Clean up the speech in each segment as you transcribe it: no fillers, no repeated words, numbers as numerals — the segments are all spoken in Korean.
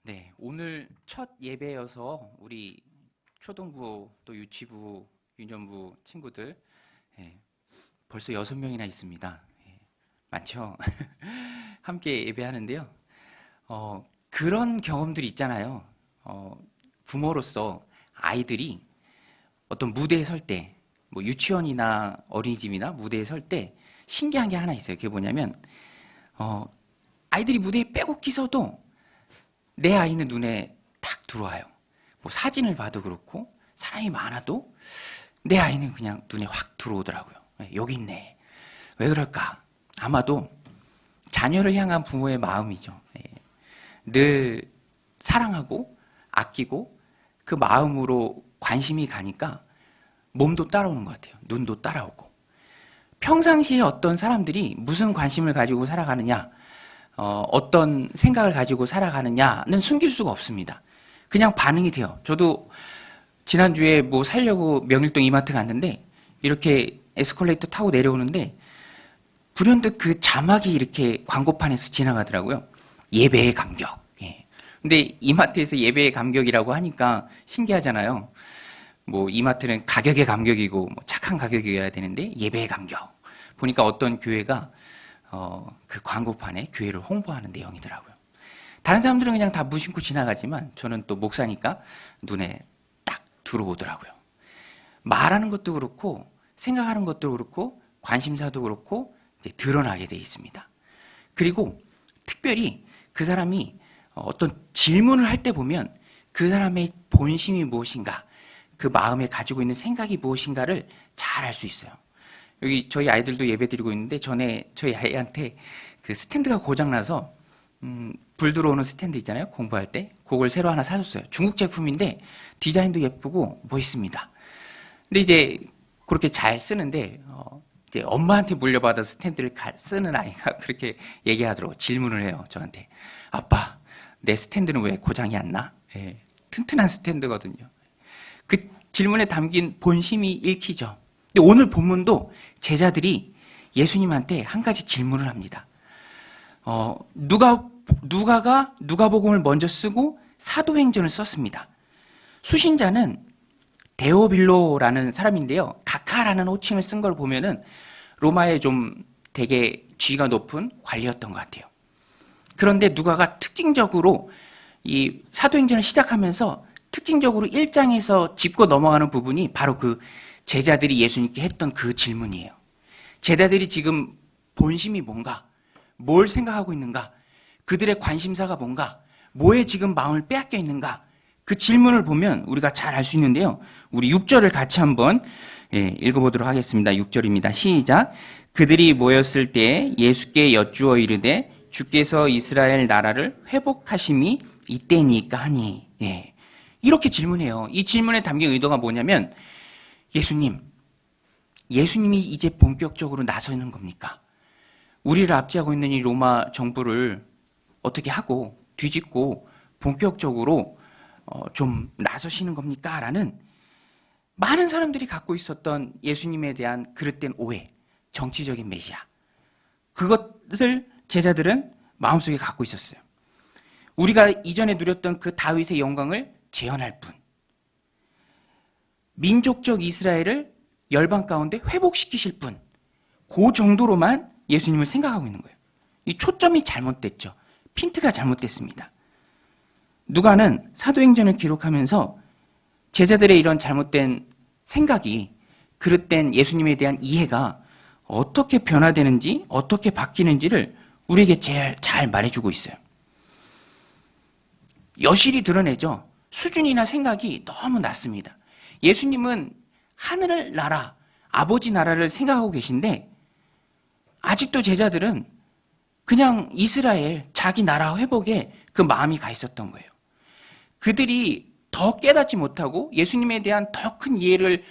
네, 오늘 첫 예배여서 우리 초등부 또 유치부, 유년부 친구들 벌써 6명이나 있습니다. 많죠? 함께 예배하는데요. 그런 경험들이 있잖아요. 부모로서 아이들이 어떤 무대에 설 때, 뭐 유치원이나 어린이집이나 무대에 설 때 신기한 게 하나 있어요. 그게 뭐냐면 아이들이 무대에 빼곡히 서도 내 아이는 눈에 탁 들어와요. 뭐 사진을 봐도 그렇고 사람이 많아도 내 아이는 그냥 눈에 확 들어오더라고요. 여기 있네. 왜 그럴까? 아마도 자녀를 향한 부모의 마음이죠. 늘 사랑하고 아끼고 그 마음으로 관심이 가니까 몸도 따라오는 것 같아요. 눈도 따라오고. 평상시에 어떤 사람들이 무슨 관심을 가지고 살아가느냐, 어떤 생각을 가지고 살아가느냐는 숨길 수가 없습니다. 그냥 반응이 돼요. 저도 지난주에 뭐 살려고 명일동 이마트 갔는데 이렇게 에스컬레이터 타고 내려오는데 불현듯 그 자막이 이렇게 광고판에서 지나가더라고요. 예배의 감격. 근데 이마트에서 예배의 감격이라고 하니까 신기하잖아요. 뭐 이마트는 가격의 감격이고 뭐 착한 가격이어야 되는데 예배의 감격. 보니까 어떤 교회가 그 광고판에 교회를 홍보하는 내용이더라고요. 다른 사람들은 그냥 다 무심코 지나가지만 저는 또 목사니까 눈에 딱 들어오더라고요. 말하는 것도 그렇고 생각하는 것도 그렇고 관심사도 그렇고 이제 드러나게 돼 있습니다. 그리고 특별히 그 사람이 어떤 질문을 할 때 보면 그 사람의 본심이 무엇인가, 그 마음에 가지고 있는 생각이 무엇인가를 잘 알 수 있어요. 여기 저희 아이들도 예배 드리고 있는데 전에 저희 아이한테 그 스탠드가 고장나서 불 들어오는 스탠드 있잖아요. 공부할 때. 그걸 새로 하나 사줬어요. 중국 제품인데 디자인도 예쁘고 멋있습니다. 근데 이제 그렇게 잘 쓰는데 이제 엄마한테 물려받아서 스탠드를 쓰는 아이가 그렇게 얘기하더라고요. 질문을 해요. 저한테. 아빠, 내 스탠드는 왜 고장이 안 나? 튼튼한 스탠드거든요. 그 질문에 담긴 본심이 읽히죠. 근데 오늘 본문도 제자들이 예수님한테 한 가지 질문을 합니다. 누가가 누가복음을 먼저 쓰고 사도행전을 썼습니다. 수신자는 데오빌로라는 사람인데요. 가카라는 호칭을 쓴 걸 보면은 로마에 좀 되게 지위가 높은 관리였던 것 같아요. 그런데 누가가 특징적으로 이 사도행전을 시작하면서 특징적으로 1장에서 짚고 넘어가는 부분이 바로 그 제자들이 예수님께 했던 그 질문이에요. 제자들이 지금 본심이 뭔가, 뭘 생각하고 있는가, 그들의 관심사가 뭔가, 뭐에 지금 마음을 빼앗겨 있는가, 그 질문을 보면 우리가 잘 알 수 있는데요. 우리 6절을 같이 한번 읽어보도록 하겠습니다. 6절입니다. 시작. 그들이 모였을 때 예수께 여쭈어 이르되 주께서 이스라엘 나라를 회복하심이 이때니까 하니. 이렇게 질문해요. 이 질문에 담긴 의도가 뭐냐면 예수님이 이제 본격적으로 나서는 겁니까? 우리를 압제하고 있는 이 로마 정부를 어떻게 하고 뒤집고 본격적으로 좀 나서시는 겁니까? 라는 많은 사람들이 갖고 있었던 예수님에 대한 그릇된 오해, 정치적인 메시아. 그것을 제자들은 마음속에 갖고 있었어요. 우리가 이전에 누렸던 그 다윗의 영광을 재현할 뿐. 민족적 이스라엘을 열방 가운데 회복시키실 분. 그 정도로만 예수님을 생각하고 있는 거예요. 이 초점이 잘못됐죠. 핀트가 잘못됐습니다. 누가는 사도행전을 기록하면서 제자들의 이런 잘못된 생각이, 그릇된 예수님에 대한 이해가 어떻게 변화되는지, 어떻게 바뀌는지를 우리에게 제일 잘 말해주고 있어요. 여실히 드러내죠. 수준이나 생각이 너무 낮습니다. 예수님은 하늘 나라, 아버지 나라를 생각하고 계신데 아직도 제자들은 그냥 이스라엘, 자기 나라 회복에 그 마음이 가 있었던 거예요. 그들이 더 깨닫지 못하고 예수님에 대한 더 큰 이해를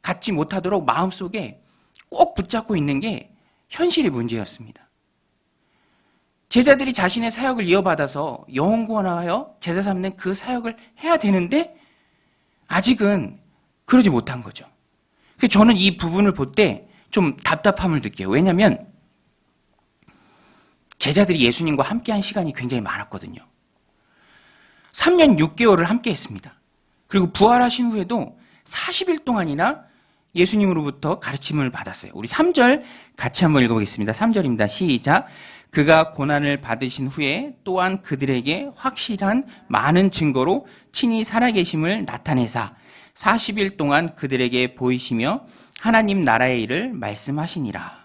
갖지 못하도록 마음속에 꼭 붙잡고 있는 게 현실의 문제였습니다. 제자들이 자신의 사역을 이어받아서 영혼 구원하여 제자 삼는 그 사역을 해야 되는데 아직은 그러지 못한 거죠. 그래서 저는 이 부분을 볼 때 좀 답답함을 느껴요. 왜냐하면 제자들이 예수님과 함께한 시간이 굉장히 많았거든요. 3년 6개월을 함께 했습니다. 그리고 부활하신 후에도 40일 동안이나 예수님으로부터 가르침을 받았어요. 우리 3절 같이 한번 읽어보겠습니다. 3절입니다. 시작. 그가 고난을 받으신 후에 또한 그들에게 확실한 많은 증거로 친히 살아계심을 나타내사 40일 동안 그들에게 보이시며 하나님 나라의 일을 말씀하시니라.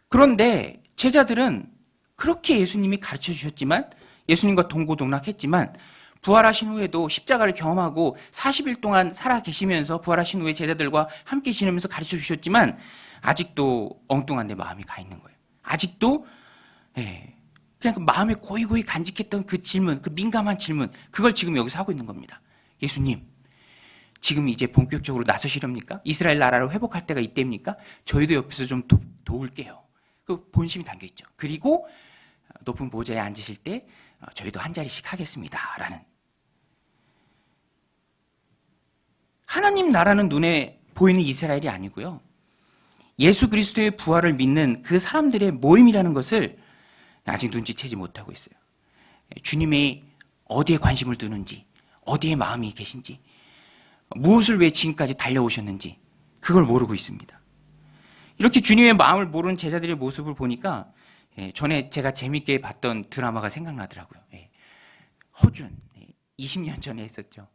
그런데 제자들은 그렇게 예수님이 가르쳐 주셨지만, 예수님과 동고동락했지만, 부활하신 후에도 십자가를 경험하고 40일 동안 살아계시면서 부활하신 후에 제자들과 함께 지내면서 가르쳐 주셨지만 아직도 엉뚱한 데 마음이 가 있는 거예요. 아직도 그냥 그 마음에 고이고이 간직했던 그 질문, 그 민감한 질문, 그걸 지금 여기서 하고 있는 겁니다. 예수님, 지금 이제 본격적으로 나서시렵니까? 이스라엘 나라를 회복할 때가 이때입니까? 저희도 옆에서 좀 도울게요. 그 본심이 담겨 있죠. 그리고 높은 보좌에 앉으실 때 저희도 한 자리씩 하겠습니다. 라는. 하나님 나라는 눈에 보이는 이스라엘이 아니고요. 예수 그리스도의 부활을 믿는 그 사람들의 모임이라는 것을 아직 눈치채지 못하고 있어요. 주님이 어디에 관심을 두는지, 어디에 마음이 계신지, 무엇을 왜 지금까지 달려오셨는지 그걸 모르고 있습니다. 이렇게 주님의 마음을 모르는 제자들의 모습을 보니까 전에 제가 재밌게 봤던 드라마가 생각나더라고요. 허준, 20년 전에 했었죠.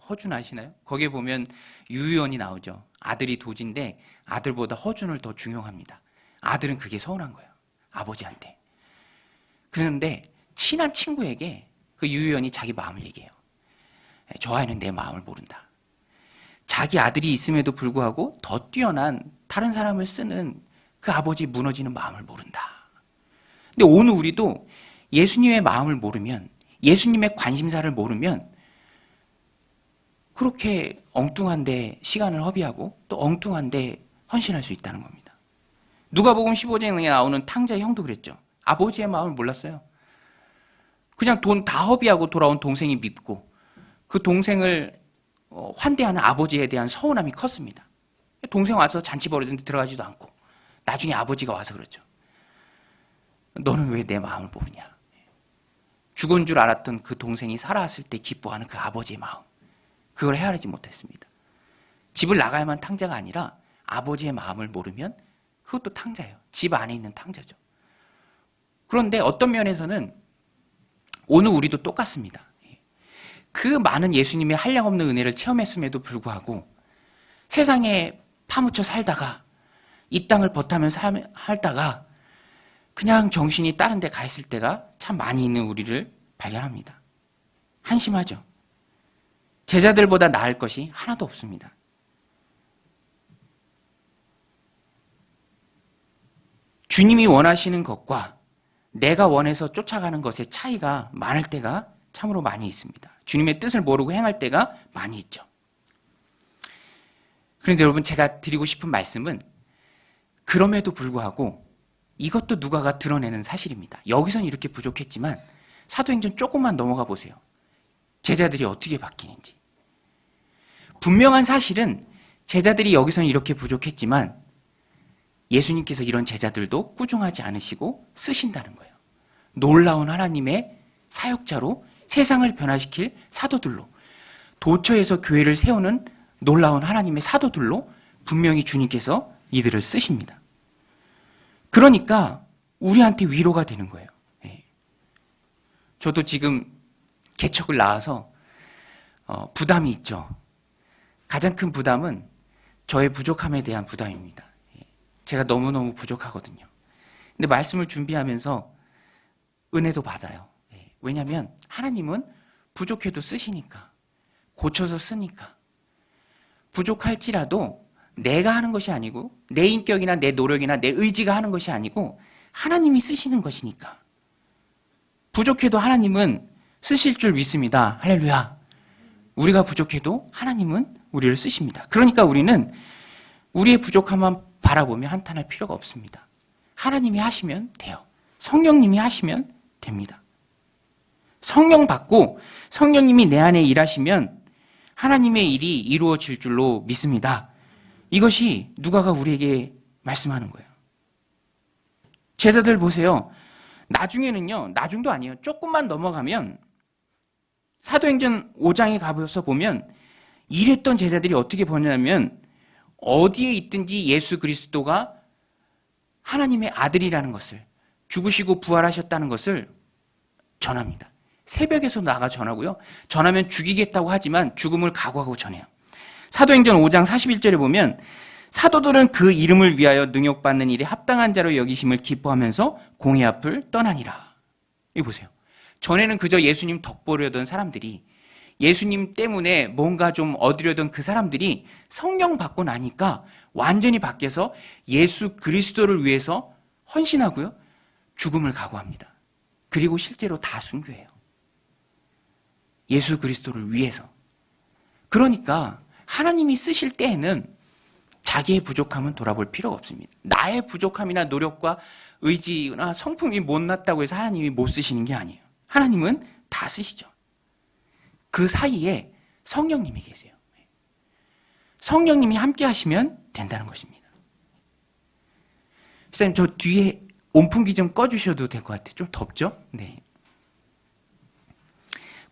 허준 아시나요? 거기에 보면 유희원이 나오죠. 아들이 도지인데 아들보다 허준을 더 중용합니다. 아들은 그게 서운한 거예요. 아버지한테. 그런데 친한 친구에게 그 유희원이 자기 마음을 얘기해요. 저 아이는 내 마음을 모른다. 자기 아들이 있음에도 불구하고 더 뛰어난 다른 사람을 쓰는 그 아버지 무너지는 마음을 모른다. 근데 오늘 우리도 예수님의 마음을 모르면, 예수님의 관심사를 모르면 그렇게 엉뚱한데 시간을 허비하고 또 엉뚱한데 헌신할 수 있다는 겁니다. 누가복음 15장에 나오는 탕자의 형도 그랬죠. 아버지의 마음을 몰랐어요. 그냥 돈 다 허비하고 돌아온 동생이 믿고 그 동생을 환대하는 아버지에 대한 서운함이 컸습니다. 동생 와서 잔치 벌이는데 들어가지도 않고 나중에 아버지가 와서 그러죠. 너는 왜 내 마음을 모르냐. 죽은 줄 알았던 그 동생이 살아왔을 때 기뻐하는 그 아버지의 마음, 그걸 헤아리지 못했습니다. 집을 나가야만 탕자가 아니라 아버지의 마음을 모르면 그것도 탕자예요. 집 안에 있는 탕자죠. 그런데 어떤 면에서는 오늘 우리도 똑같습니다. 그 많은 예수님의 한량없는 은혜를 체험했음에도 불구하고 세상에 파묻혀 살다가 이 땅을 버타면서 살다가 그냥 정신이 다른 데 가 있을 때가 참 많이 있는 우리를 발견합니다. 한심하죠. 제자들보다 나을 것이 하나도 없습니다. 주님이 원하시는 것과 내가 원해서 쫓아가는 것의 차이가 많을 때가 참으로 많이 있습니다. 주님의 뜻을 모르고 행할 때가 많이 있죠. 그런데 여러분, 제가 드리고 싶은 말씀은 그럼에도 불구하고 이것도 누가가 드러내는 사실입니다. 여기서는 이렇게 부족했지만 사도행전 조금만 넘어가 보세요. 제자들이 어떻게 바뀌는지. 분명한 사실은 제자들이 여기서는 이렇게 부족했지만 예수님께서 이런 제자들도 꾸중하지 않으시고 쓰신다는 거예요. 놀라운 하나님의 사역자로 세상을 변화시킬 사도들로, 도처에서 교회를 세우는 놀라운 하나님의 사도들로 분명히 주님께서 이들을 쓰십니다. 그러니까 우리한테 위로가 되는 거예요. 저도 지금 개척을 나와서 부담이 있죠. 가장 큰 부담은 저의 부족함에 대한 부담입니다. 제가 너무너무 부족하거든요. 근데 말씀을 준비하면서 은혜도 받아요. 왜냐하면 하나님은 부족해도 쓰시니까, 고쳐서 쓰니까. 부족할지라도 내가 하는 것이 아니고 내 인격이나 내 노력이나 내 의지가 하는 것이 아니고 하나님이 쓰시는 것이니까. 부족해도 하나님은 쓰실 줄 믿습니다. 할렐루야. 우리가 부족해도 하나님은 우리를 쓰십니다. 그러니까 우리는 우리의 부족함만 바라보며 한탄할 필요가 없습니다. 하나님이 하시면 돼요. 성령님이 하시면 됩니다. 성령 받고 성령님이 내 안에 일하시면 하나님의 일이 이루어질 줄로 믿습니다. 이것이 누가가 우리에게 말씀하는 거예요. 제자들 보세요. 나중에는요, 나중도 아니에요. 조금만 넘어가면 사도행전 5장에 가보셔서 보면 이랬던 제자들이 어떻게 보냐면 어디에 있든지 예수 그리스도가 하나님의 아들이라는 것을, 죽으시고 부활하셨다는 것을 전합니다. 새벽에서 나가 전하고요. 전하면 죽이겠다고 하지만 죽음을 각오하고 전해요. 사도행전 5장 41절에 보면 사도들은 그 이름을 위하여 능욕받는 일에 합당한 자로 여기심을 기뻐하면서 공회 앞을 떠나니라. 이거 보세요. 전에는 그저 예수님 덕보려던 사람들이, 예수님 때문에 뭔가 좀 얻으려던 그 사람들이 성령 받고 나니까 완전히 바뀌어서 예수 그리스도를 위해서 헌신하고요. 죽음을 각오합니다. 그리고 실제로 다 순교해요. 예수 그리스도를 위해서. 그러니까 하나님이 쓰실 때에는 자기의 부족함은 돌아볼 필요가 없습니다. 나의 부족함이나 노력과 의지나 성품이 못났다고 해서 하나님이 못 쓰시는 게 아니에요. 하나님은 다 쓰시죠. 그 사이에 성령님이 계세요. 성령님이 함께 하시면 된다는 것입니다. 선생님, 저 뒤에 온풍기 좀 꺼주셔도 될 것 같아요. 좀 덥죠? 네.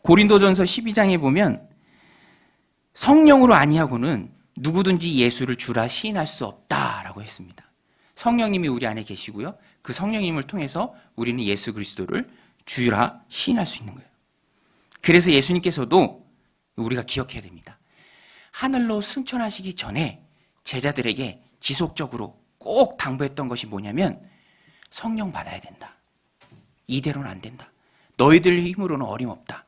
고린도전서 12장에 보면 성령으로 아니하고는 누구든지 예수를 주라 시인할 수 없다라고 했습니다. 성령님이 우리 안에 계시고요. 그 성령님을 통해서 우리는 예수 그리스도를 주라 시인할 수 있는 거예요. 그래서 예수님께서도 우리가 기억해야 됩니다. 하늘로 승천하시기 전에 제자들에게 지속적으로 꼭 당부했던 것이 뭐냐면 성령 받아야 된다. 이대로는 안 된다. 너희들 힘으로는 어림없다.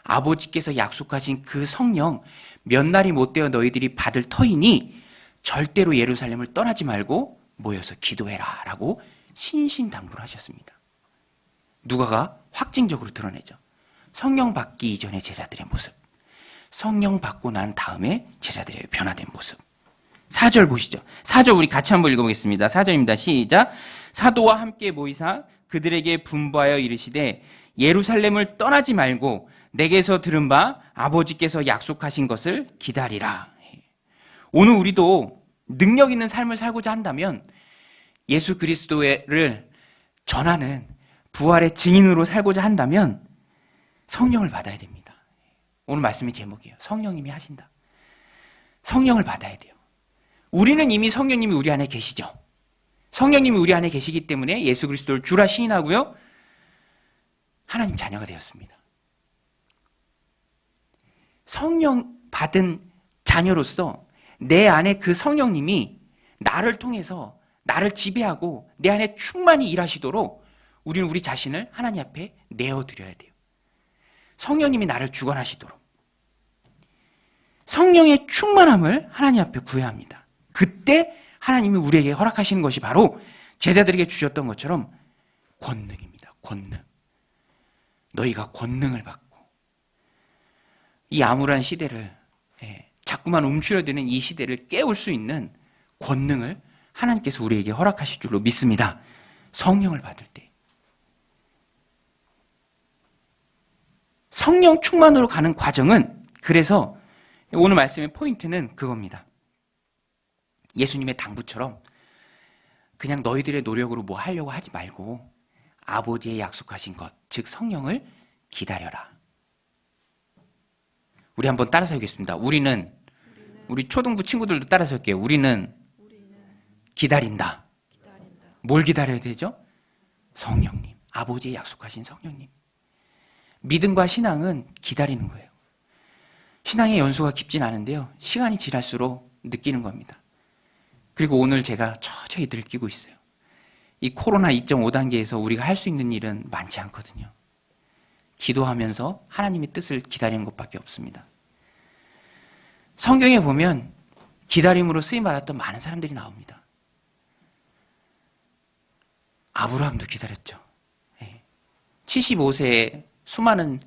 아버지께서 약속하신 그 성령 몇 날이 못 되어 너희들이 받을 터이니 절대로 예루살렘을 떠나지 말고 모여서 기도해라 라고 신신당부를 하셨습니다. 누가가 확증적으로 드러내죠. 성령 받기 이전의 제자들의 모습, 성령 받고 난 다음에 제자들의 변화된 모습. 4절 보시죠. 4절 우리 같이 한번 읽어보겠습니다. 4절입니다. 시작. 사도와 함께 모이사 그들에게 분부하여 이르시되 예루살렘을 떠나지 말고 내게서 들은 바 아버지께서 약속하신 것을 기다리라. 오늘 우리도 능력 있는 삶을 살고자 한다면 예수 그리스도를 전하는 부활의 증인으로 살고자 한다면 성령을 받아야 됩니다. 오늘 말씀의 제목이에요. 성령님이 하신다. 성령을 받아야 돼요. 우리는 이미 성령님이 우리 안에 계시죠. 성령님이 우리 안에 계시기 때문에 예수 그리스도를 주라 시인하고요. 하나님 자녀가 되었습니다. 성령 받은 자녀로서 내 안에 그 성령님이 나를 통해서 나를 지배하고 내 안에 충만히 일하시도록 우리는 우리 자신을 하나님 앞에 내어드려야 돼요. 성령님이 나를 주관하시도록. 성령의 충만함을 하나님 앞에 구해야 합니다. 그때 하나님이 우리에게 허락하시는 것이 바로 제자들에게 주셨던 것처럼 권능입니다. 권능. 너희가 권능을 받고 이 암울한 시대를, 자꾸만 움츠려드는 이 시대를 깨울 수 있는 권능을 하나님께서 우리에게 허락하실 줄로 믿습니다. 성령을 받을 때. 성령 충만으로 가는 과정은, 그래서 오늘 말씀의 포인트는 그겁니다. 예수님의 당부처럼 그냥 너희들의 노력으로 뭐 하려고 하지 말고 아버지의 약속하신 것, 즉 성령을 기다려라. 우리 한번 따라서 하겠습니다. 우리 초등부 친구들도 따라서 할게요. 우리는 기다린다. 뭘 기다려야 되죠? 성령님, 아버지의 약속하신 성령님. 믿음과 신앙은 기다리는 거예요. 신앙의 연수가 깊진 않은데요. 시간이 지날수록 느끼는 겁니다. 그리고 오늘 제가 처저히 느끼고 있어요. 이 코로나 2.5단계에서 우리가 할 수 있는 일은 많지 않거든요. 기도하면서 하나님의 뜻을 기다리는 것밖에 없습니다. 성경에 보면 기다림으로 쓰임받았던 많은 사람들이 나옵니다. 아브라함도 기다렸죠. 75세에 수많은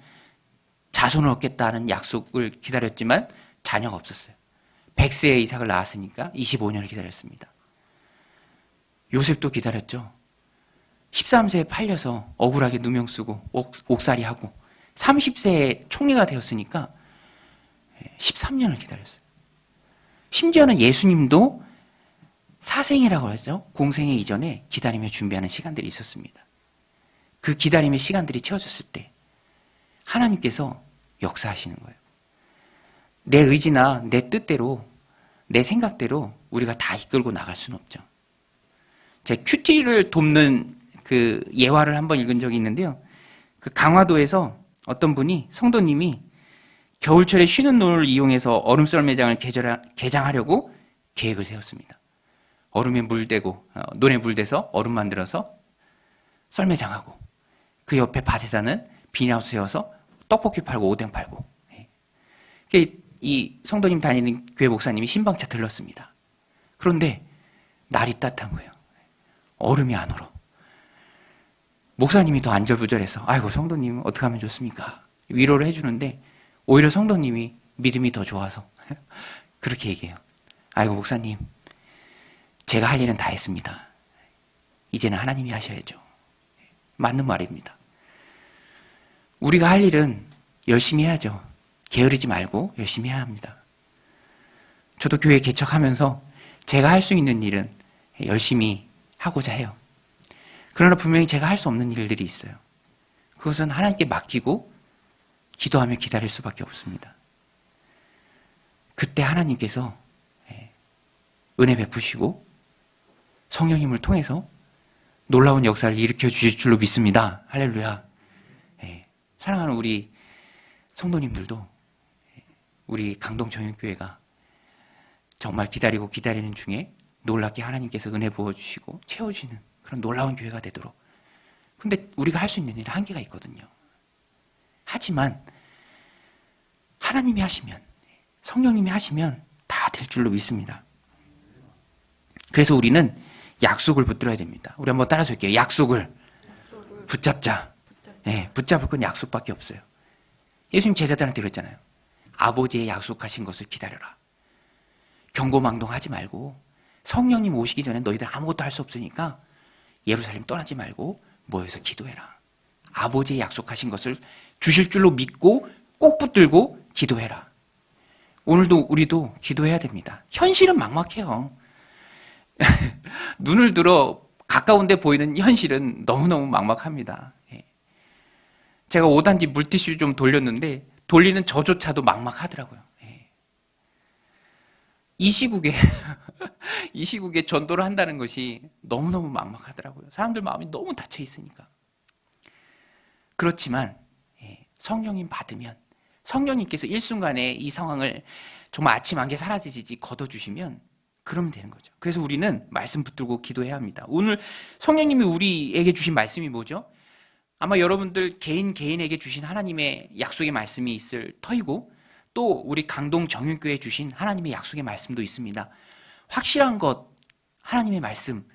자손을 얻겠다는 약속을 기다렸지만 자녀가 없었어요. 100세에 이삭을 낳았으니까 25년을 기다렸습니다. 요셉도 기다렸죠. 13세에 팔려서 억울하게 누명 쓰고 옥살이하고 30세에 총리가 되었으니까 13년을 기다렸어요. 심지어는 예수님도 사생이라고 하죠. 공생애 이전에 기다리며 준비하는 시간들이 있었습니다. 그 기다림의 시간들이 채워졌을 때 하나님께서 역사하시는 거예요. 내 의지나 내 뜻대로, 내 생각대로 우리가 다 이끌고 나갈 수는 없죠. 제가 큐티를 돕는 그 예화를 한번 읽은 적이 있는데요. 그 강화도에서 어떤 분이, 성도님이 겨울철에 쉬는 노를 이용해서 얼음 썰매장을 개장하려고 계획을 세웠습니다. 얼음에 물대고, 논에 물대서 얼음 만들어서 썰매장하고, 그 옆에 밭에다는 비닐하우스 세워서 떡볶이 팔고 오뎅 팔고. 이 성도님 다니는 교회 목사님이 신방차 들렀습니다. 그런데 날이 따뜻한 거예요. 얼음이 안 얼어. 목사님이 더 안절부절해서 아이고 성도님 어떻게 하면 좋습니까? 위로를 해주는데 오히려 성도님이 믿음이 더 좋아서 그렇게 얘기해요. 아이고 목사님, 제가 할 일은 다 했습니다. 이제는 하나님이 하셔야죠. 맞는 말입니다. 우리가 할 일은 열심히 해야죠. 게으르지 말고 열심히 해야 합니다. 저도 교회 개척하면서 제가 할 수 있는 일은 열심히 하고자 해요. 그러나 분명히 제가 할 수 없는 일들이 있어요. 그것은 하나님께 맡기고 기도하며 기다릴 수밖에 없습니다. 그때 하나님께서 은혜 베푸시고 성령님을 통해서 놀라운 역사를 일으켜 주실 줄로 믿습니다. 할렐루야. 사랑하는 우리 성도님들도 우리 강동정연교회가 정말 기다리고 기다리는 중에 놀랍게 하나님께서 은혜 부어주시고 채워주시는 그런 놀라운 교회가 되도록. 근데 우리가 할 수 있는 일은 한계가 있거든요. 하지만 하나님이 하시면, 성령님이 하시면 다 될 줄로 믿습니다. 그래서 우리는 약속을 붙들어야 됩니다. 우리 한번 따라서 할게요. 약속을 붙잡자. 붙잡을 건 약속밖에 없어요. 예수님 제자들한테 그랬잖아요. 아버지의 약속하신 것을 기다려라. 경고망동하지 말고 성령님 오시기 전에 너희들 아무것도 할 수 없으니까 예루살렘 떠나지 말고 모여서 기도해라. 아버지의 약속하신 것을 주실 줄로 믿고 꼭 붙들고 기도해라. 오늘도 우리도 기도해야 됩니다. 현실은 막막해요. 눈을 들어 가까운데 보이는 현실은 너무너무 막막합니다. 제가 5단지 물티슈 좀 돌렸는데 돌리는 저조차도 막막하더라고요. 이 시국에 이 시국에 전도를 한다는 것이 너무너무 막막하더라고요. 사람들 마음이 너무 닫혀 있으니까. 그렇지만 성령님 받으면 성령님께서 일순간에 이 상황을 정말 아침 안개 사라지지 걷어주시면 그러면 되는 거죠. 그래서 우리는 말씀 붙들고 기도해야 합니다. 오늘 성령님이 우리에게 주신 말씀이 뭐죠? 아마 여러분들 개인에게 주신 하나님의 약속의 말씀이 있을 터이고 또 우리 강동 정윤교회에 주신 하나님의 약속의 말씀도 있습니다. 확실한 것, 하나님의 말씀,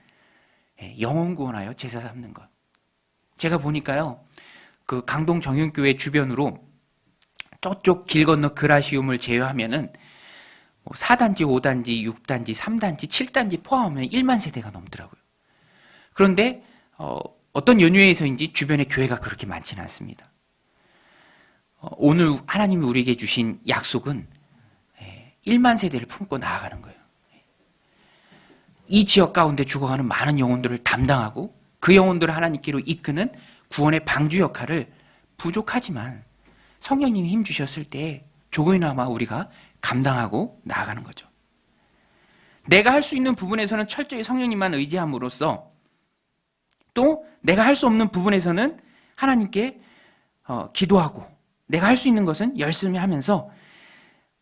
영혼 구원하여 제사 삼는 것. 제가 보니까요, 그 강동 정윤교회 주변으로 저쪽 길 건너 그라시움을 제외하면은 4단지, 5단지, 6단지, 3단지, 7단지 포함하면 1만 세대가 넘더라고요. 그런데 어떤 연유에서인지 주변에 교회가 그렇게 많지는 않습니다. 오늘 하나님이 우리에게 주신 약속은 1만 세대를 품고 나아가는 거예요. 이 지역 가운데 죽어가는 많은 영혼들을 담당하고 그 영혼들을 하나님께로 이끄는 구원의 방주 역할을 부족하지만 성령님이 힘 주셨을 때 조금이나마 우리가 감당하고 나아가는 거죠. 내가 할 수 있는 부분에서는 철저히 성령님만 의지함으로써 또 내가 할 수 없는 부분에서는 하나님께 기도하고 내가 할 수 있는 것은 열심히 하면서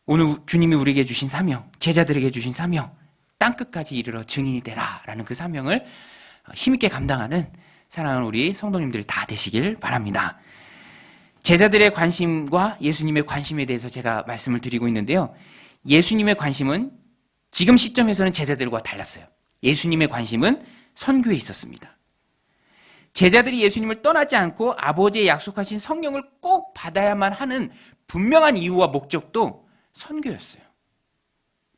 오늘 주님이 우리에게 주신 사명, 제자들에게 주신 사명, 땅끝까지 이르러 증인이 되라 라는 그 사명을 힘있게 감당하는 사랑하는 우리 성도님들 다 되시길 바랍니다. 제자들의 관심과 예수님의 관심에 대해서 제가 말씀을 드리고 있는데요. 예수님의 관심은 지금 시점에서는 제자들과 달랐어요. 예수님의 관심은 선교에 있었습니다. 제자들이 예수님을 떠나지 않고 아버지의 약속하신 성령을 꼭 받아야만 하는 분명한 이유와 목적도 선교였어요.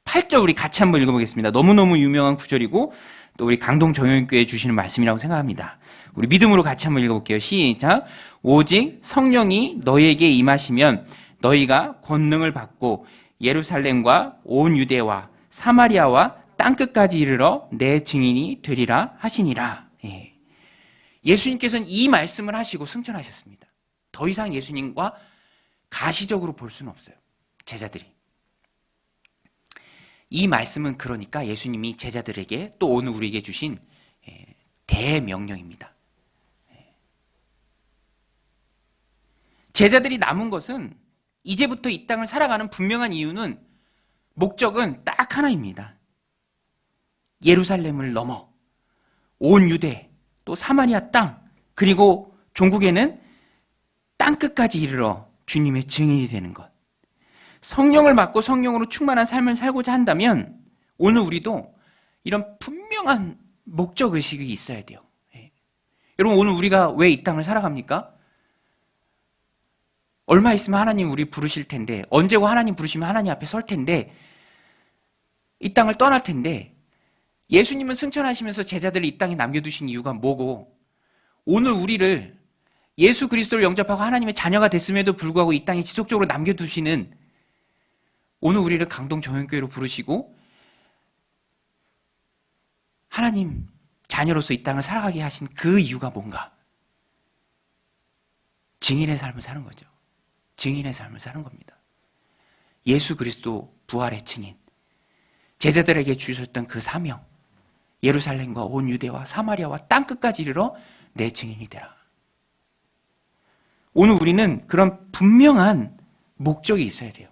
8절 우리 같이 한번 읽어보겠습니다. 너무너무 유명한 구절이고 또 우리 강동 정연교회에 주시는 말씀이라고 생각합니다. 우리 믿음으로 같이 한번 읽어볼게요. 시작. 오직 성령이 너희에게 임하시면 너희가 권능을 받고 예루살렘과 온 유대와 사마리아와 땅끝까지 이르러 내 증인이 되리라 하시니라. 예수님께서는 이 말씀을 하시고 승천하셨습니다. 더 이상 예수님과 가시적으로 볼 수는 없어요. 제자들이. 이 말씀은 그러니까 예수님이 제자들에게 또 오늘 우리에게 주신 대명령입니다. 제자들이 남은 것은 이제부터 이 땅을 살아가는 분명한 이유는 목적은 딱 하나입니다. 예루살렘을 넘어 온 유대 또 사마리아 땅 그리고 종국에는 땅끝까지 이르러 주님의 증인이 되는 것. 성령을 받고 성령으로 충만한 삶을 살고자 한다면 오늘 우리도 이런 분명한 목적의식이 있어야 돼요. 여러분 오늘 우리가 왜 이 땅을 살아갑니까? 얼마 있으면 하나님 우리 부르실 텐데 언제고 하나님 부르시면 하나님 앞에 설 텐데 이 땅을 떠날 텐데 예수님은 승천하시면서 제자들을 이 땅에 남겨두신 이유가 뭐고 오늘 우리를 예수 그리스도를 영접하고 하나님의 자녀가 됐음에도 불구하고 이 땅에 지속적으로 남겨두시는 오늘 우리를 강동 정연교회로 부르시고 하나님 자녀로서 이 땅을 살아가게 하신 그 이유가 뭔가? 증인의 삶을 사는 거죠. 증인의 삶을 사는 겁니다. 예수 그리스도 부활의 증인. 제자들에게 주셨던 그 사명. 예루살렘과 온 유대와 사마리아와 땅끝까지 이르러 내 증인이 되라. 오늘 우리는 그런 분명한 목적이 있어야 돼요.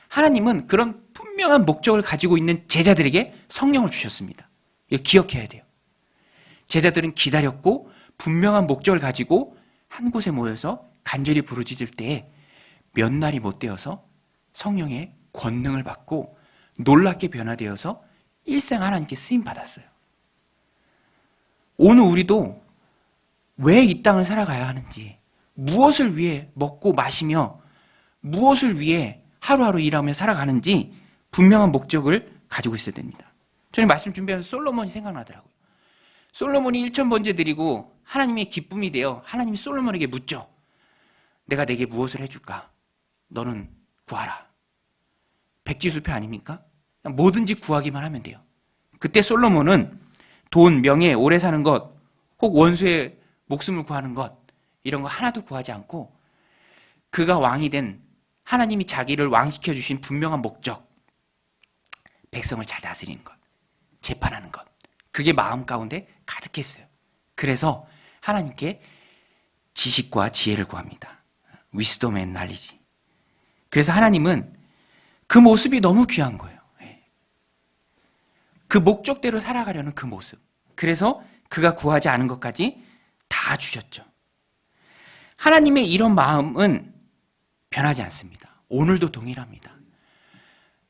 하나님은 그런 분명한 목적을 가지고 있는 제자들에게 성령을 주셨습니다. 이거 기억해야 돼요. 제자들은 기다렸고 분명한 목적을 가지고 한 곳에 모여서 간절히 부르짖을 때에 몇 날이 못 되어서 성령의 권능을 받고 놀랍게 변화되어서 일생 하나님께 쓰임받았어요. 오늘 우리도 왜 이 땅을 살아가야 하는지, 무엇을 위해 먹고 마시며 무엇을 위해 하루하루 일하며 살아가는지 분명한 목적을 가지고 있어야 됩니다. 저는 말씀 준비하면서 솔로몬이 생각나더라고요. 솔로몬이 1000번제 드리고 하나님의 기쁨이 되어 하나님이 솔로몬에게 묻죠. 내가 내게 무엇을 해줄까? 너는 구하라. 백지수표 아닙니까? 뭐든지 구하기만 하면 돼요. 그때 솔로몬은 돈, 명예, 오래 사는 것, 혹 원수의 목숨을 구하는 것 이런 거 하나도 구하지 않고 그가 왕이 된 하나님이 자기를 왕시켜 주신 분명한 목적, 백성을 잘 다스리는 것, 재판하는 것, 그게 마음 가운데 가득했어요. 그래서 하나님께 지식과 지혜를 구합니다. Wisdom and knowledge. 그래서 하나님은 그 모습이 너무 귀한 거예요. 그 목적대로 살아가려는 그 모습. 그래서 그가 구하지 않은 것까지 다 주셨죠. 하나님의 이런 마음은 변하지 않습니다. 오늘도 동일합니다.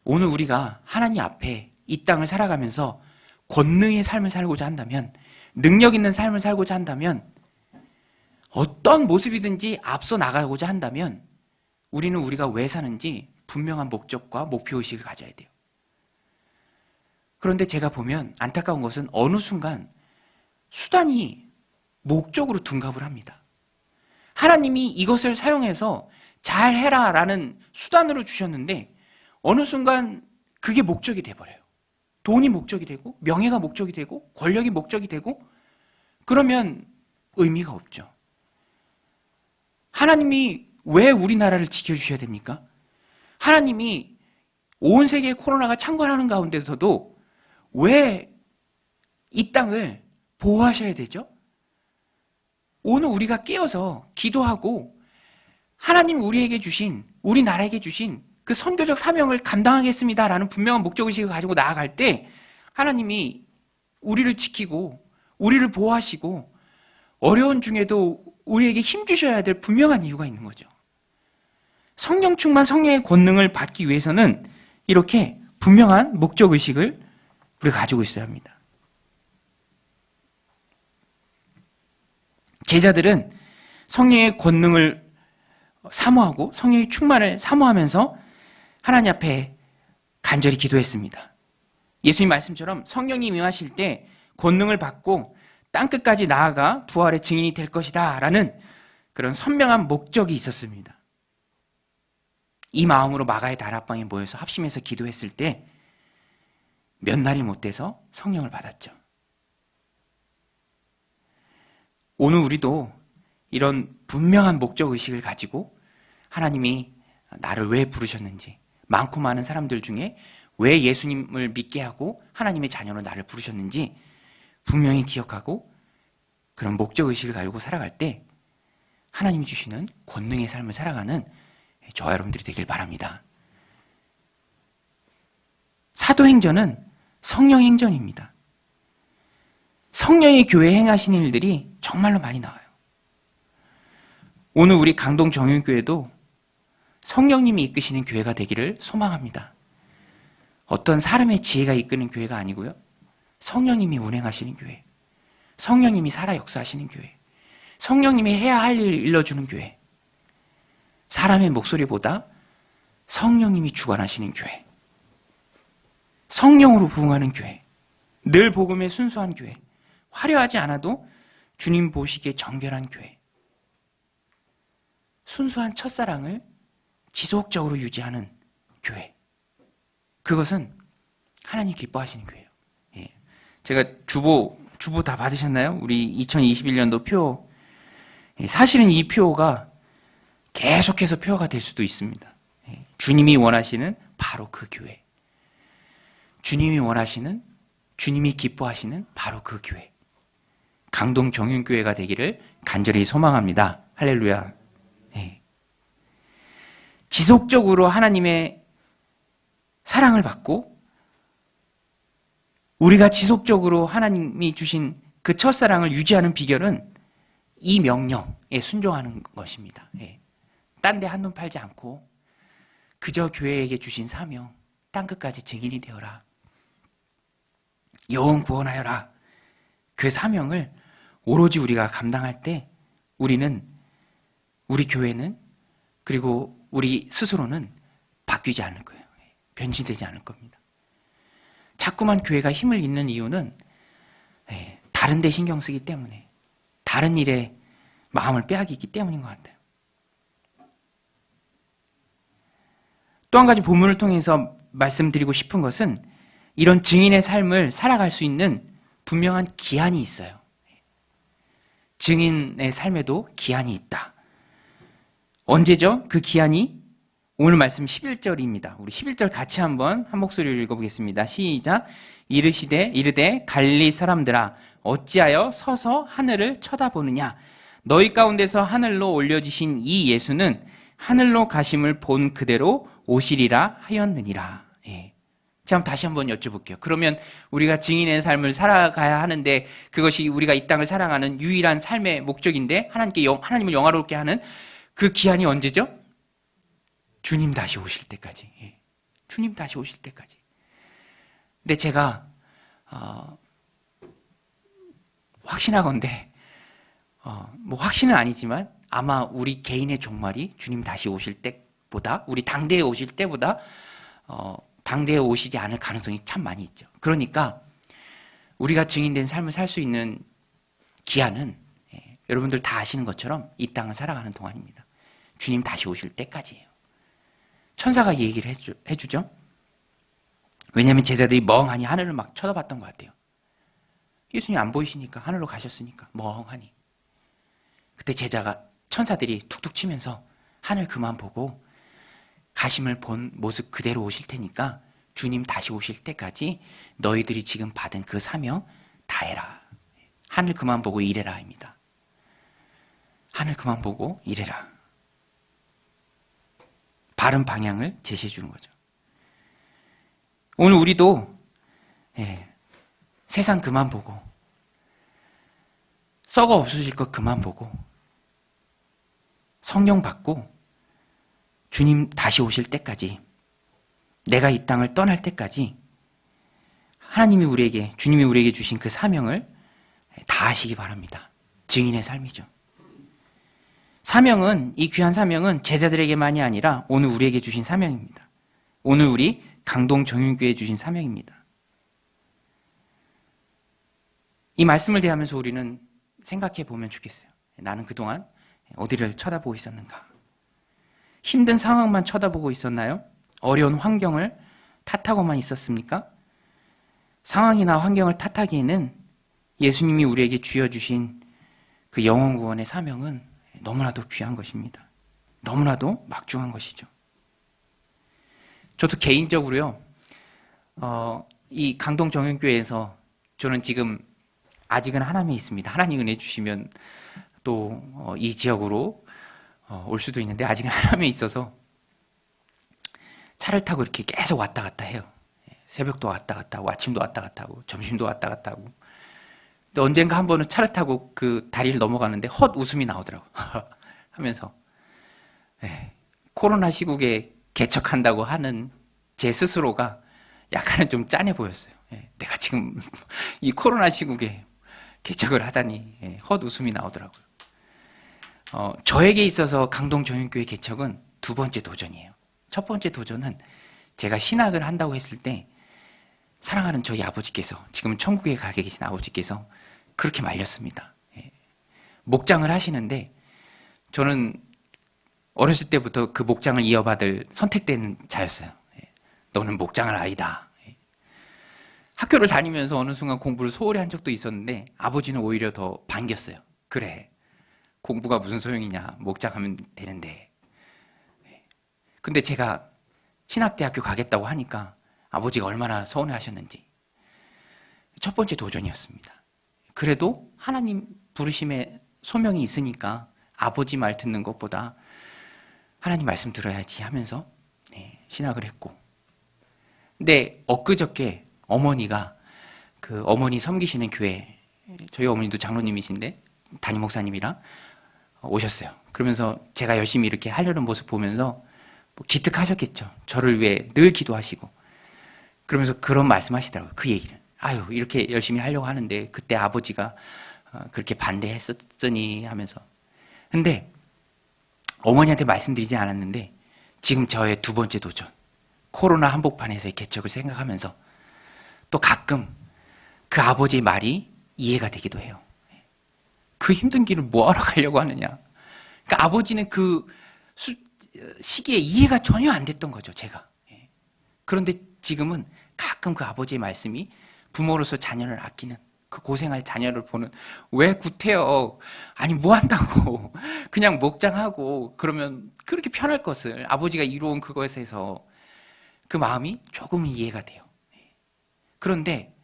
오늘 우리가 하나님 앞에 이 땅을 살아가면서 권능의 삶을 살고자 한다면, 능력 있는 삶을 살고자 한다면, 어떤 모습이든지 앞서 나가고자 한다면 우리는 우리가 왜 사는지 분명한 목적과 목표의식을 가져야 돼요. 그런데 제가 보면 안타까운 것은 어느 순간 수단이 목적으로 둔갑을 합니다. 하나님이 이것을 사용해서 잘 해라라는 수단으로 주셨는데 어느 순간 그게 목적이 돼버려요. 돈이 목적이 되고 명예가 목적이 되고 권력이 목적이 되고 그러면 의미가 없죠. 하나님이 왜 우리나라를 지켜주셔야 됩니까? 하나님이 온 세계의 코로나가 창궐하는 가운데서도 왜 이 땅을 보호하셔야 되죠? 오늘 우리가 깨어서 기도하고 하나님 우리에게 주신, 우리나라에게 주신 그 선교적 사명을 감당하겠습니다라는 분명한 목적의식을 가지고 나아갈 때 하나님이 우리를 지키고 우리를 보호하시고 어려운 중에도 우리에게 힘주셔야 될 분명한 이유가 있는 거죠. 성령 충만 성령의 권능을 받기 위해서는 이렇게 분명한 목적의식을 우리가 가지고 있어야 합니다. 제자들은 성령의 권능을 사모하고 성령의 충만을 사모하면서 하나님 앞에 간절히 기도했습니다. 예수님 말씀처럼 성령님 임하실 때 권능을 받고 땅끝까지 나아가 부활의 증인이 될 것이다 라는 그런 선명한 목적이 있었습니다. 이 마음으로 마가의 다락방에 모여서 합심해서 기도했을 때 몇 날이 못 돼서 성령을 받았죠. 오늘 우리도 이런 분명한 목적의식을 가지고 하나님이 나를 왜 부르셨는지, 많고 많은 사람들 중에 왜 예수님을 믿게 하고 하나님의 자녀로 나를 부르셨는지 분명히 기억하고 그런 목적의식을 가지고 살아갈 때 하나님이 주시는 권능의 삶을 살아가는 저와 여러분들이 되길 바랍니다. 사도행전은 성령 행전입니다. 성령의 교회에 행하시는 일들이 정말로 많이 나와요. 오늘 우리 강동 정윤교회도 성령님이 이끄시는 교회가 되기를 소망합니다. 어떤 사람의 지혜가 이끄는 교회가 아니고요. 성령님이 운행하시는 교회, 성령님이 살아 역사하시는 교회, 성령님이 해야 할 일을 일러주는 교회, 사람의 목소리보다 성령님이 주관하시는 교회, 성령으로 부흥하는 교회, 늘 복음에 순수한 교회, 화려하지 않아도 주님 보시기에 정결한 교회, 순수한 첫사랑을 지속적으로 유지하는 교회, 그것은 하나님 기뻐하시는 교회예요. 예. 제가 주보 다 받으셨나요? 우리 2021년도 표. 예. 사실은 이 표가 계속해서 표가 될 수도 있습니다. 예. 주님이 원하시는 바로 그 교회, 주님이 원하시는, 주님이 기뻐하시는 바로 그 교회, 강동 정윤교회가 되기를 간절히 소망합니다. 할렐루야. 예. 지속적으로 하나님의 사랑을 받고 우리가 지속적으로 하나님이 주신 그 첫사랑을 유지하는 비결은 이 명령에 순종하는 것입니다. 예. 딴 데 한눈 팔지 않고 그저 교회에게 주신 사명, 땅끝까지 증인이 되어라, 영혼 구원하여라, 그 사명을 오로지 우리가 감당할 때 우리는, 우리 교회는, 그리고 우리 스스로는 바뀌지 않을 거예요. 변질되지 않을 겁니다. 자꾸만 교회가 힘을 잃는 이유는 다른 데 신경 쓰기 때문에, 다른 일에 마음을 빼앗기기 때문인 것 같아요. 또 한 가지 본문을 통해서 말씀드리고 싶은 것은 이런 증인의 삶을 살아갈 수 있는 분명한 기한이 있어요. 증인의 삶에도 기한이 있다. 언제죠? 그 기한이 오늘 말씀 11절입니다. 우리 11절 같이 한번 한 목소리로 읽어보겠습니다. 시작. 이르되 갈릴리 사람들아 어찌하여 서서 하늘을 쳐다보느냐? 너희 가운데서 하늘로 올려지신 이 예수는 하늘로 가심을 본 그대로 오시리라 하였느니라. 예. 자, 다시 한번 여쭤볼게요. 그러면 우리가 증인의 삶을 살아가야 하는데 그것이 우리가 이 땅을 살아가는 유일한 삶의 목적인데 하나님을 영화롭게 하는 그 기한이 언제죠? 주님 다시 오실 때까지. 예. 주님 다시 오실 때까지. 근데 제가 확신하건대 뭐 확신은 아니지만 아마 우리 개인의 종말이 주님 다시 오실 때보다, 우리 당대에 오실 때보다 당대에 오시지 않을 가능성이 참 많이 있죠. 그러니까 우리가 증인된 삶을 살 수 있는 기한은 여러분들 다 아시는 것처럼 이 땅을 살아가는 동안입니다. 주님 다시 오실 때까지예요. 천사가 이 얘기를 해주죠. 왜냐하면 제자들이 멍하니 하늘을 막 쳐다봤던 것 같아요. 예수님 안 보이시니까, 하늘로 가셨으니까 멍하니. 그때 천사들이 툭툭 치면서 하늘 그만 보고 가심을 본 모습 그대로 오실 테니까 주님 다시 오실 때까지 너희들이 지금 받은 그 사명 다 해라. 하늘 그만 보고 일해라 입니다. 하늘 그만 보고 일해라. 바른 방향을 제시해 주는 거죠. 오늘 우리도 세상 그만 보고, 썩어 없어질 것 그만 보고, 성령 받고 주님 다시 오실 때까지, 내가 이 땅을 떠날 때까지 주님이 우리에게 주신 그 사명을 다 하시기 바랍니다. 증인의 삶이죠. 사명은, 이 귀한 사명은 제자들에게만이 아니라 오늘 우리에게 주신 사명입니다. 오늘 우리 강동 정윤교회에 주신 사명입니다. 이 말씀을 대하면서 우리는 생각해 보면 좋겠어요. 나는 그동안 어디를 쳐다보고 있었는가? 힘든 상황만 쳐다보고 있었나요? 어려운 환경을 탓하고만 있었습니까? 상황이나 환경을 탓하기에는 예수님이 우리에게 쥐어주신 그 영혼 구원의 사명은 너무나도 귀한 것입니다. 너무나도 막중한 것이죠. 저도 개인적으로요, 이 강동 정연교회에서 저는 지금 아직은 하남에 있습니다. 하나님 은혜 주시면 또 이 지역으로 올 수도 있는데 아직은 하남에 있어서 차를 타고 이렇게 계속 왔다 갔다 해요. 새벽도 왔다 갔다 하고 아침도 왔다 갔다 하고 점심도 왔다 갔다 하고. 근데 언젠가 한 번은 차를 타고 그 다리를 넘어가는데 헛 웃음이 나오더라고. 하면서 코로나 시국에 개척한다고 하는 제 스스로가 약간은 좀 짠해 보였어요. 내가 지금 이 코로나 시국에 개척을 하다니 헛 웃음이 나오더라고요. 저에게 있어서 강동 정연교회 개척은 두 번째 도전이에요. 첫 번째 도전은 제가 신학을 한다고 했을 때 사랑하는 저희 아버지께서, 지금은 천국에 가 계신 아버지께서 그렇게 말렸습니다. 목장을 하시는데 저는 어렸을 때부터 그 목장을 이어받을 선택된 자였어요. 너는 목장을 아이다. 학교를 다니면서 어느 순간 공부를 소홀히 한 적도 있었는데 아버지는 오히려 더 반겼어요. 그래, 공부가 무슨 소용이냐, 목장하면 되는데. 근데 제가 신학대학교 가겠다고 하니까 아버지가 얼마나 서운해하셨는지. 첫 번째 도전이었습니다. 그래도 하나님 부르심에 소명이 있으니까 아버지 말 듣는 것보다 하나님 말씀 들어야지 하면서 신학을 했고. 근데 엊그저께 어머니가 그 어머니 섬기시는 교회, 저희 어머니도 장로님이신데 담임 목사님이랑 오셨어요. 그러면서 제가 열심히 이렇게 하려는 모습 보면서 기특하셨겠죠. 저를 위해 늘 기도하시고. 그러면서 그런 말씀하시더라고요. 그 얘기를. 아유, 이렇게 열심히 하려고 하는데 그때 아버지가 그렇게 반대했었으니 하면서. 근데 어머니한테 말씀드리지 않았는데 지금 저의 두 번째 도전, 코로나 한복판에서의 개척을 생각하면서 또 가끔 그 아버지의 말이 이해가 되기도 해요. 그 힘든 길을 뭐하러 가려고 하느냐. 그러니까 아버지는 그 시기에 이해가 전혀 안 됐던 거죠, 제가. 그런데 지금은 가끔 그 아버지의 말씀이 부모로서 자녀를 아끼는, 그 고생할 자녀를 보는, 왜 구태여, 아니 뭐 한다고, 그냥 목장하고 그러면 그렇게 편할 것을, 아버지가 이루어온 그것에서 그 마음이 조금 이해가 돼요. 그런데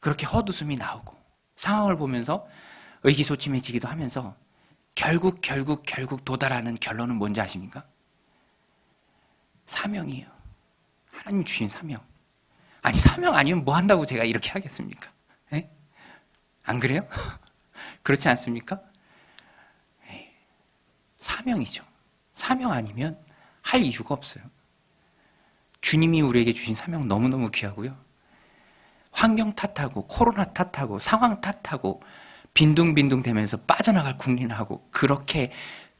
그렇게 헛웃음이 나오고 상황을 보면서 의기소침해지기도 하면서 결국 도달하는 결론은 뭔지 아십니까? 사명이에요. 하나님 주신 사명. 아니 사명 아니면 뭐 한다고 제가 이렇게 하겠습니까? 에? 안 그래요? 그렇지 않습니까? 사명이죠. 사명 아니면 할 이유가 없어요. 주님이 우리에게 주신 사명 너무너무 귀하고요. 환경 탓하고 코로나 탓하고 상황 탓하고 빈둥빈둥 되면서 빠져나갈 국린하고 그렇게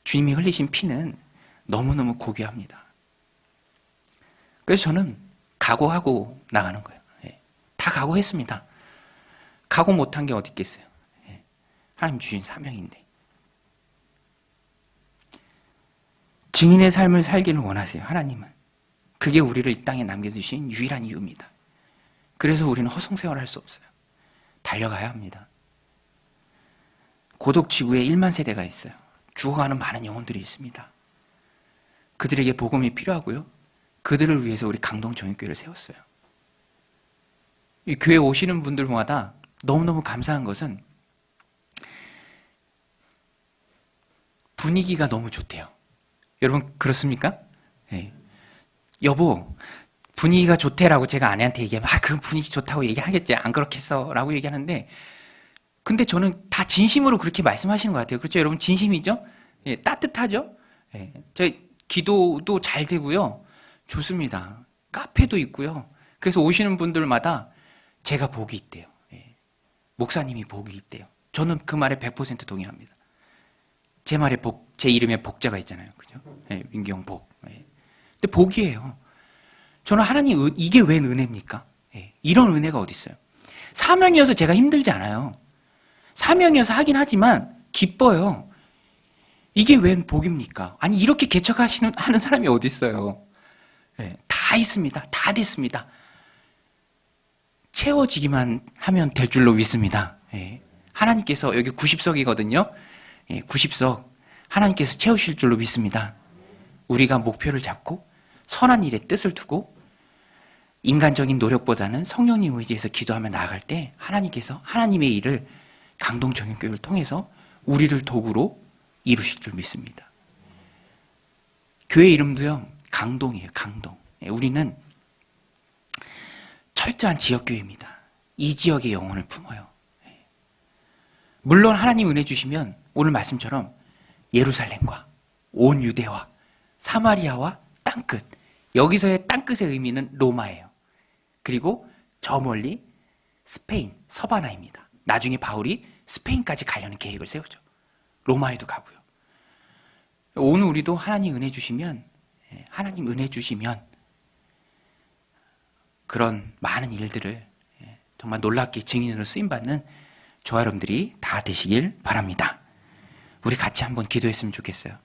주님이 흘리신 피는 너무너무 고귀합니다. 그래서 저는 각오하고 나가는 거예요. 다 각오했습니다. 각오 못한 게 어디 있겠어요. 하나님 주신 사명인데. 증인의 삶을 살기를 원하세요. 하나님은. 그게 우리를 이 땅에 남겨두신 유일한 이유입니다. 그래서 우리는 허송세월을 할 수 없어요. 달려가야 합니다. 고독 지구에 1만 세대가 있어요. 죽어가는 많은 영혼들이 있습니다. 그들에게 복음이 필요하고요. 그들을 위해서 우리 강동 정육교회를 세웠어요. 이 교회 오시는 분들마다 너무너무 감사한 것은 분위기가 너무 좋대요. 여러분 그렇습니까? 네. 여보 분위기가 좋대라고 제가 아내한테 얘기하면 그럼 분위기 좋다고 얘기하겠지, 안 그렇겠어 라고 얘기하는데, 근데 저는 다 진심으로 그렇게 말씀하시는 것 같아요. 그렇죠? 여러분 진심이죠? 예, 따뜻하죠? 예, 저희 기도도 잘 되고요. 좋습니다. 카페도 있고요. 그래서 오시는 분들마다 제가 복이 있대요. 예, 목사님이 복이 있대요. 저는 그 말에 100% 동의합니다. 제 말에 복, 제 이름에 복자가 있잖아요. 그죠? 예, 민경 복. 예. 근데 복이에요. 저는 하나님 이게 웬 은혜입니까? 예, 이런 은혜가 어디 있어요? 사명이어서 제가 힘들지 않아요. 사명이어서 하긴 하지만 기뻐요. 이게 웬 복입니까? 아니 이렇게 하는 사람이 어디 있어요? 예, 다 있습니다. 다 됐습니다. 채워지기만 하면 될 줄로 믿습니다. 예, 하나님께서 여기 90석이거든요. 예, 90석 하나님께서 채우실 줄로 믿습니다. 우리가 목표를 잡고 선한 일에 뜻을 두고 인간적인 노력보다는 성령님 의지에서 기도하며 나아갈 때 하나님께서 하나님의 일을 강동 정형교회를 통해서 우리를 도구로 이루실 줄 믿습니다. 교회 이름도요, 강동이에요. 강동. 우리는 철저한 지역교회입니다. 이 지역의 영혼을 품어요. 물론 하나님 은혜 주시면 오늘 말씀처럼 예루살렘과 온 유대와 사마리아와 땅끝, 여기서의 땅끝의 의미는 로마예요. 그리고 저 멀리 스페인, 서바나입니다. 나중에 바울이 스페인까지 가려는 계획을 세우죠. 로마에도 가고요. 오늘 우리도 하나님 은혜 주시면 그런 많은 일들을 정말 놀랍게 증인으로 쓰임받는 저와 여러분들이 다 되시길 바랍니다. 우리 같이 한번 기도했으면 좋겠어요.